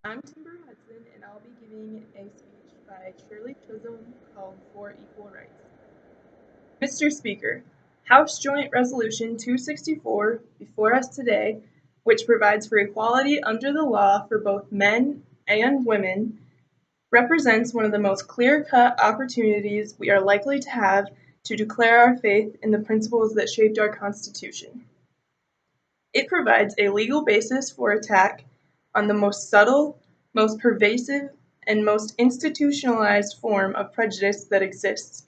I'm Timber Hudson, and I'll be giving a speech by Shirley Chisholm called For Equal Rights. Mr. Speaker, House Joint Resolution 264 before us today, which provides for equality under the law for both men and women, represents one of the most clear-cut opportunities we are likely to have to declare our faith in the principles that shaped our Constitution. It provides a legal basis for attack on the most subtle, most pervasive, and most institutionalized form of prejudice that exists.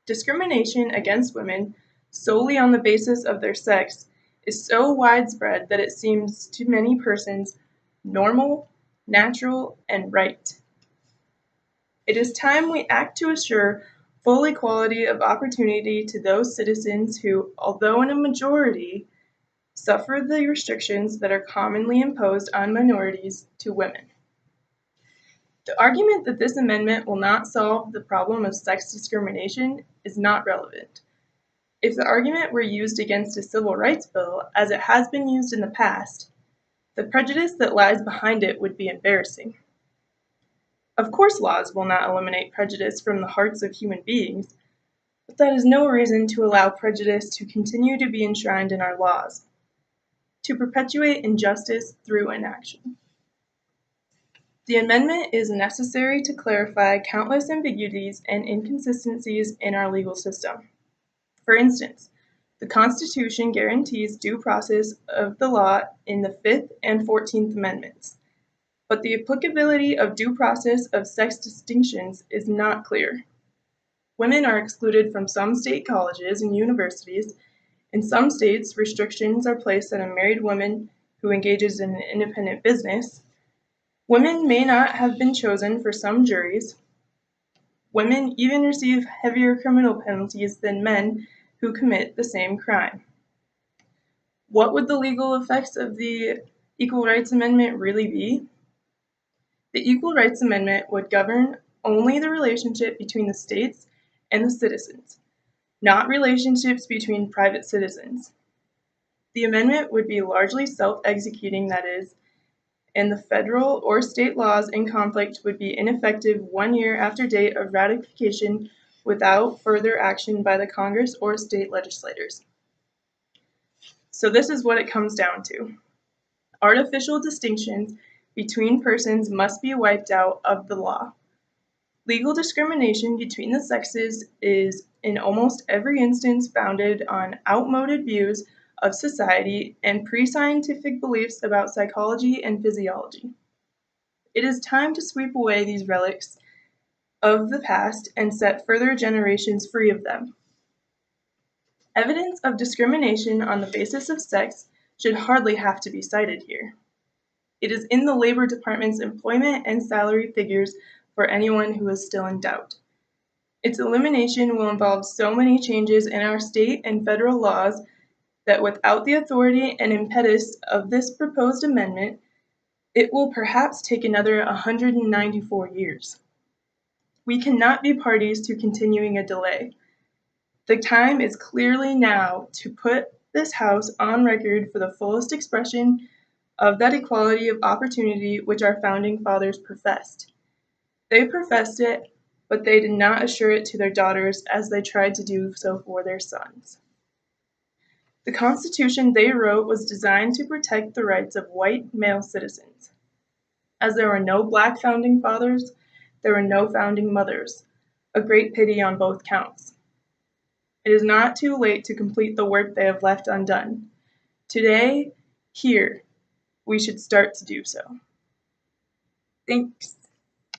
Discrimination against women solely on the basis of their sex is so widespread that it seems to many persons normal, natural, and right. It is time we act to assure full equality of opportunity to those citizens who, although in a majority, suffer the restrictions that are commonly imposed on minorities to women. The argument that this amendment will not solve the problem of sex discrimination is not relevant. If the argument were used against a civil rights bill, as it has been used in the past, the prejudice that lies behind it would be embarrassing. Of course, laws will not eliminate prejudice from the hearts of human beings, but that is no reason to allow prejudice to continue to be enshrined in our laws, to perpetuate injustice through inaction. The amendment is necessary to clarify countless ambiguities and inconsistencies in our legal system. For instance, the Constitution guarantees due process of the law in the Fifth and 14th Amendments, but the applicability of due process of sex distinctions is not clear. Women are excluded from some state colleges and universities. In some states, restrictions are placed on a married woman who engages in an independent business. Women may not have been chosen for some juries. Women even receive heavier criminal penalties than men who commit the same crime. What would the legal effects of the Equal Rights Amendment really be? The Equal Rights Amendment would govern only the relationship between the states and the citizens, not relationships between private citizens. The amendment would be largely self-executing, that is, and the federal or state laws in conflict would be ineffective 1 year after date of ratification without further action by the Congress or state legislators. So this is what it comes down to. Artificial distinctions between persons must be wiped out of the law. Legal discrimination between the sexes is, in almost every instance, founded on outmoded views of society and pre-scientific beliefs about psychology and physiology. It is time to sweep away these relics of the past and set further generations free of them. Evidence of discrimination on the basis of sex should hardly have to be cited here. It is in the Labor Department's employment and salary figures for anyone who is still in doubt. Its elimination will involve so many changes in our state and federal laws that without the authority and impetus of this proposed amendment, it will perhaps take another 194 years. We cannot be parties to continuing a delay. The time is clearly now to put this House on record for the fullest expression of that equality of opportunity which our founding fathers professed. They professed it, but they did not assure it to their daughters as they tried to do so for their sons. The Constitution they wrote was designed to protect the rights of white male citizens. As there were no black founding fathers, there were no founding mothers, a great pity on both counts. It is not too late to complete the work they have left undone. Today, here, we should start to do so. Thanks.